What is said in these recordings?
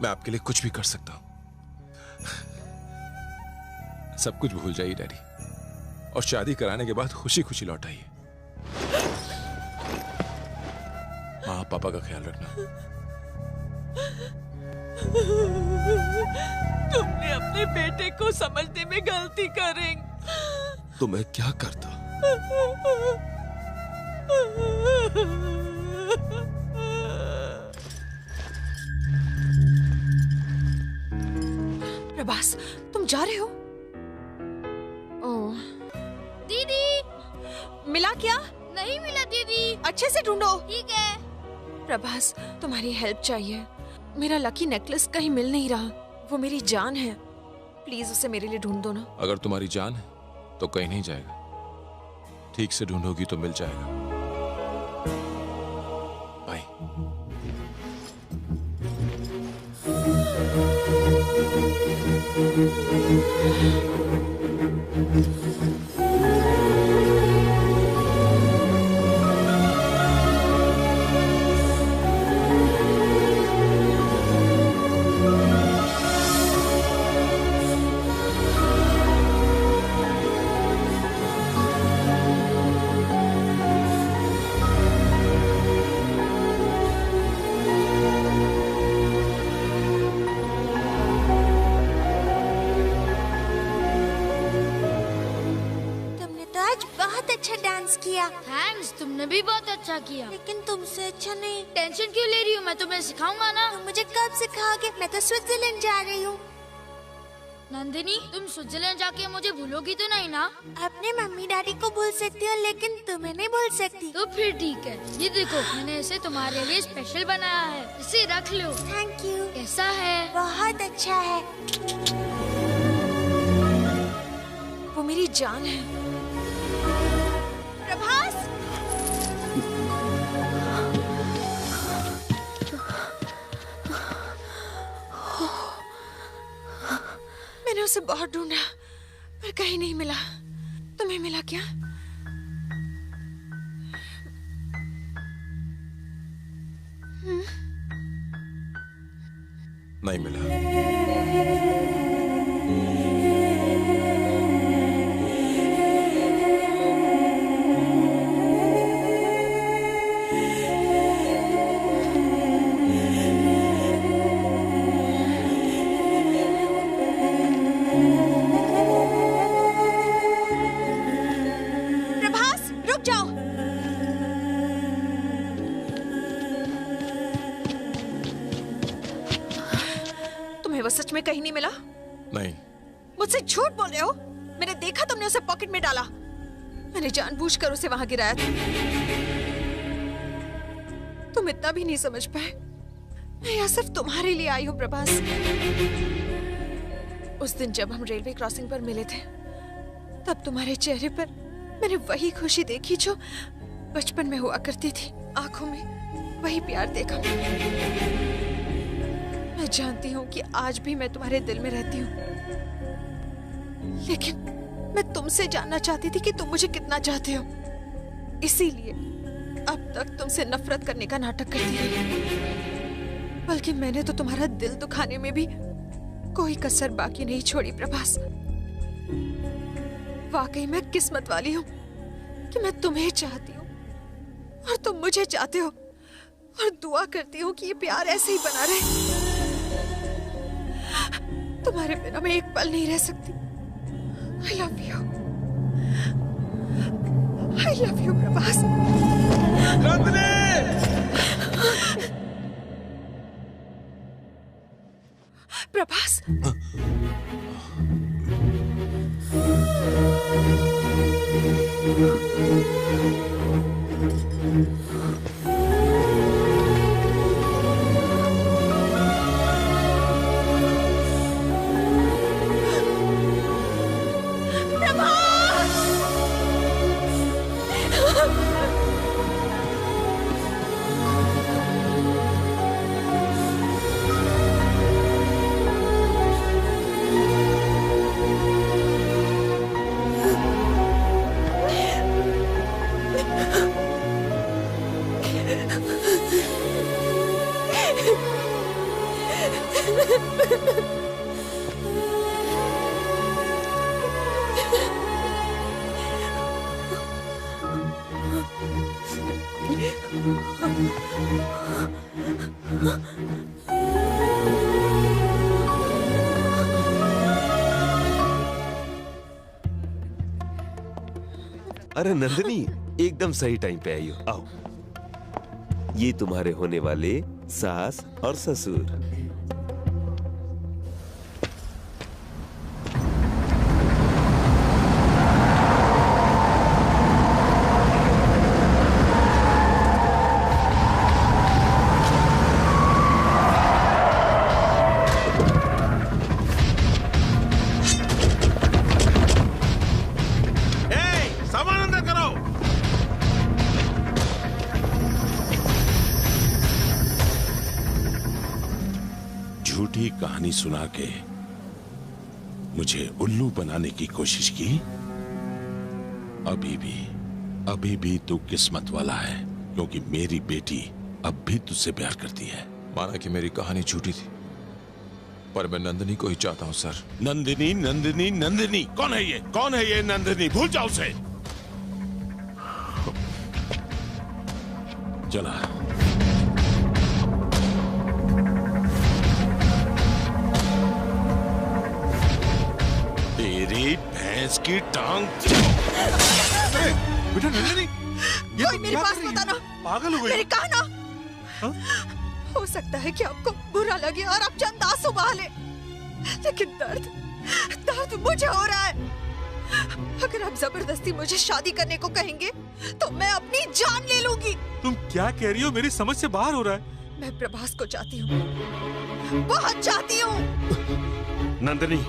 मैं आपके लिए कुछ भी कर सकता हूं। सब कुछ भूल जाइए डैडी, और शादी कराने के बाद खुशी खुशी लौट आइए। माँ पापा का ख्याल रखना। तुमने अपने बेटे को समझने में गलती करेंगे। तो मैं क्या करता? प्रभास, तुम जा रहे हो? ओह, दीदी मिला क्या? नहीं मिला दीदी। अच्छे से ढूंढो। ठीक है। प्रभास, तुम्हारी हेल्प चाहिए। मेरा लकी नेकलेस कहीं मिल नहीं रहा। वो मेरी जान है, प्लीज उसे मेरे लिए ढूंढ दो ना। अगर तुम्हारी जान है तो कहीं नहीं जाएगा, ठीक से ढूंढोगी तो मिल जाएगा। बाय। किया। थैंक्स, तुमने भी बहुत अच्छा किया। लेकिन तुमसे अच्छा नहीं। टेंशन क्यों ले रही हो, मैं तुम्हें सिखाऊंगा ना। तुम मुझे कब सिखाओगे? मैं तो स्विट्जरलैंड जा रही हूँ। नंदिनी, तुम स्विट्जरलैंड जाके मुझे भूलोगी तो नहीं ना? अपने मम्मी डैडी को भूल सकती हो, लेकिन तुम्हें नहीं भूल सकती। तो फिर ठीक है, ये देखो मैंने इसे तुम्हारे लिए स्पेशल बनाया है, इसे रख लो। Thank you. कैसा है? बहुत अच्छा है। वो मेरी जान है। प्रभास! मैंने उसे बहुत ढूंढा पर कहीं नहीं मिला। तुम्हें मिला क्या? नहीं मिला। सच में कहीं नहीं मिला? नहीं। मुझसे झूठ बोल रहे हो। मैंने देखा तुमने उसे पॉकेट में डाला। मैंने जानबूझकर उसे वहां गिराया था। तुम इतना भी नहीं समझ पाए। मैं यहाँ सिर्फ तुम्हारे लिए आई हूँ प्रभास। उस दिन जब हम रेलवे क्रॉसिंग पर मिले थे, तब तुम्हारे चेहरे पर मैंने वही खुशी देखी जो बचपन में हुआ करती थी। आंखों में वही प्यार देखा। मैं जानती हूँ कि आज भी मैं तुम्हारे दिल में रहती हूँ, लेकिन मैं तुमसे जानना चाहती थी कि तुम मुझे कितना चाहते हो। इसीलिए अब तक तुमसे नफरत करने का नाटक करती रही, बल्कि मैंने तो तुम्हारा दिल दुखाने में भी कोई कसर बाकी नहीं छोड़ी प्रभास। वाकई मैं किस्मत वाली हूँ कि मैं तुम्हें चाहती हूँ और तुम मुझे चाहते हो, और दुआ करती हूँ कि ये प्यार ऐसे ही बना रहे। तुम्हारे बिना मैं एक पल नहीं रह सकती। I love you. I love you, Prabhas. Prabhas. अरे नंदिनी, एकदम सही टाइम पे आई हो। आओ, ये तुम्हारे होने वाले सास और ससुर। झूठी कहानी सुना के मुझे उल्लू बनाने की कोशिश की। अभी भी तू किस्मत वाला है, क्योंकि मेरी बेटी अब भी तुझसे प्यार करती है। माना कि मेरी कहानी झूठी थी, पर मैं नंदिनी को ही चाहता हूं सर। नंदिनी नंदिनी नंदिनी, कौन है ये? कौन है ये नंदिनी? भूल जाओ उसे। चला। तेरी भैंस की टांग। बेटा नंदिनी, ये कोई मेरे पास मत आना। पागल हो गई? मेरे कहा ना। हो सकता है कि आपको बुरा लगे और आप चंद आंसू बहा ले, लेकिन दर्द मुझे हो रहा है। अगर आप जबरदस्ती मुझे शादी करने को कहेंगे तो मैं अपनी जान ले लूंगी। तुम क्या कह रही हो? मेरी समझ से बाहर हो रहा है। मैं प्रभास को चाहती हूँ, बहुत चाहती हूँ। नंदिनी,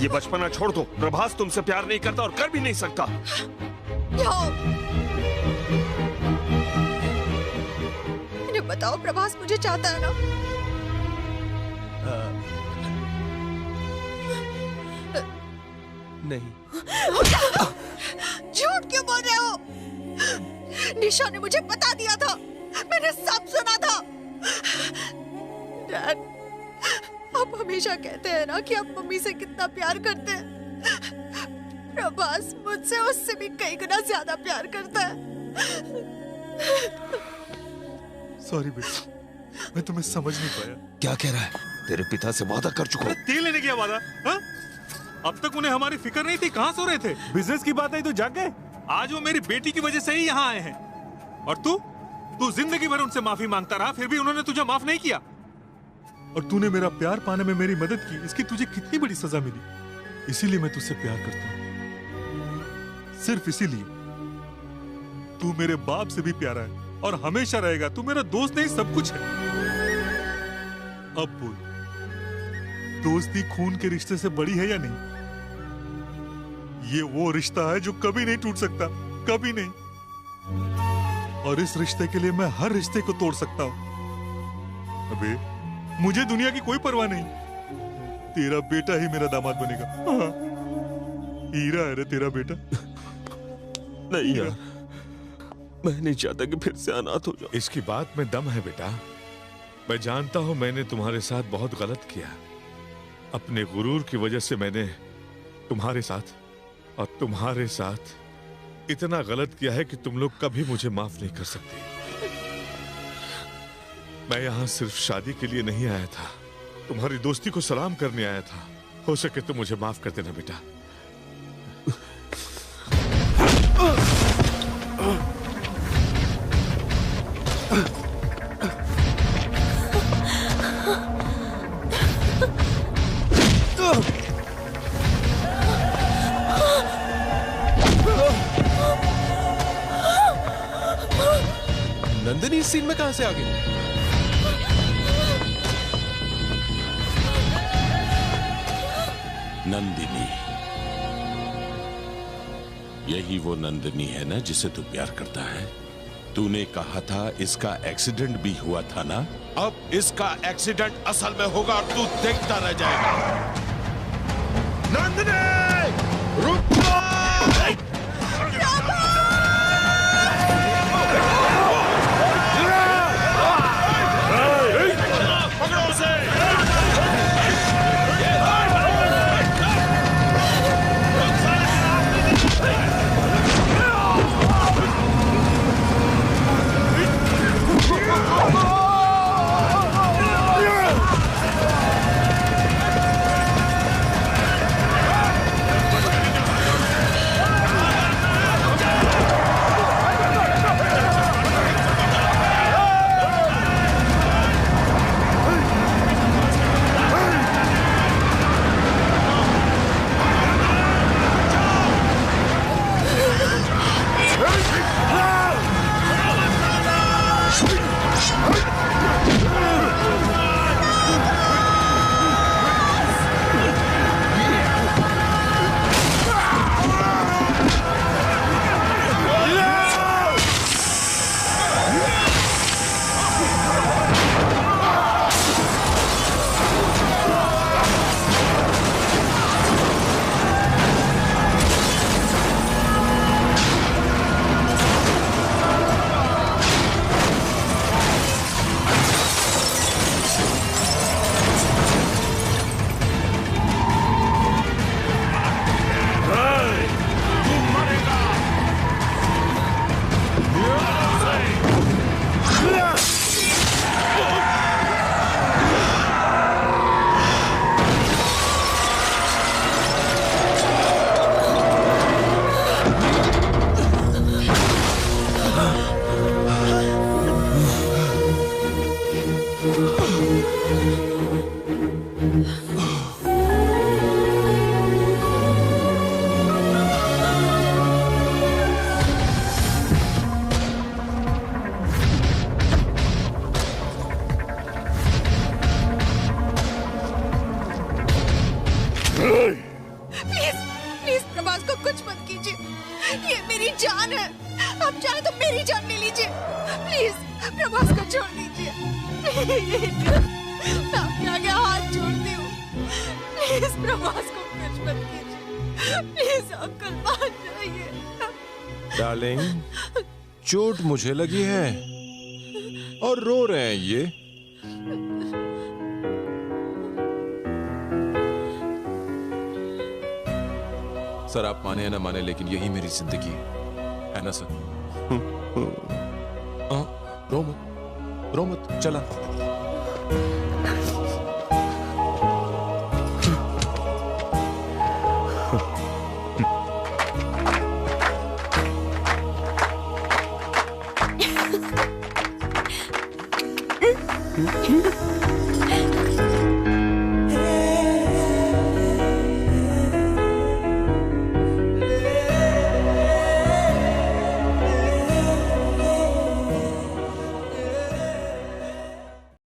ये बचपना छोड़ दो। प्रभास तुमसे प्यार नहीं करता और कर भी नहीं सकता। इन्हें बताओ, प्रभास मुझे चाहता है ना? नहीं। झूठ क्यों बोल रहे हो? निशा ने मुझे बता दिया था, मैंने सब सुना था। डैड, आप हमेशा कहते हैं ना कि आप मम्मी से कितना प्यार करते हैं। प्रभास मुझसे उससे भी कई गुना ज्यादा प्यार करता है। सॉरी बेटा, मैं तुम्हें समझ नहीं पाया। क्या कह रहा है? तेरे पिता से वादा कर चुका हूं। तेल लेने गया वादा? हाँ? अब तक उन्हें हमारी फिक्र नहीं थी। कहाँ सो रहे थे? बिजनेस की बात आई तो जाग गए। आज वो मेरी बेटी की वजह से ही यहाँ आए हैं। और तू जिंदगी भर उनसे माफी मांगता रहा, फिर भी उन्होंने तुझे माफ नहीं किया। और तूने मेरा प्यार पाने में मेरी मदद की, इसकी तुझे कितनी बड़ी सजा मिली। इसीलिए मैं तुझसे प्यार करता हूँ, सिर्फ इसीलिए। तू मेरे बाप से भी प्यारा है और हमेशा रहेगा। तू मेरा दोस्त नहीं, सब कुछ है। अब बोल, दोस्ती खून के रिश्ते से बड़ी है या नहीं? ये वो रिश्ता है जो कभी नहीं टूट सकता, कभी नहीं। और इस रिश्ते के लिए मैं हर रिश्ते को तोड़ सकता हूं। अबे, मुझे दुनिया की कोई परवाह नहीं। तेरा बेटा ही मेरा दामाद बनेगा। हाँ। हीरा है रे तेरा बेटा। नहीं यार, मैं नहीं चाहता कि फिर से अनाथ हो जाओ। इसकी बात में दम है बेटा। मैं जानता हूं मैंने तुम्हारे साथ बहुत गलत किया। अपने गुरूर की वजह से मैंने तुम्हारे साथ और तुम्हारे साथ इतना गलत किया है कि तुम लोग कभी मुझे माफ नहीं कर सकते। मैं यहां सिर्फ शादी के लिए नहीं आया था, तुम्हारी दोस्ती को सलाम करने आया था। हो सके तो मुझे माफ कर देना बेटा। नंदिनी इस सीन में कहां से आ गई? नंदिनी, यही वो नंदिनी है ना जिसे तू प्यार करता है? तूने कहा था इसका एक्सीडेंट भी हुआ था ना? अब इसका एक्सीडेंट असल में होगा और तू देखता रह जाएगा। नंदिनी, रुक जा! पकड़ो उसे! प्लीज प्लीज प्रभास को कुछ मत कीजिए, ये मेरी जान है। आप चाहे तो मेरी जान ले लीजिए, प्लीज प्रभास को छोड़ दीजिए। मैं आपके आगे हाथ जोड़ती हूँ, प्लीज प्रभास को कुछ मत कीजिए, प्लीज अंकल मान जाइए। डार्लिंग, चोट मुझे लगी है और रो रहे हैं ये। सर आप माने या ना माने, लेकिन यही मेरी जिंदगी है ना सर? रो मत चला।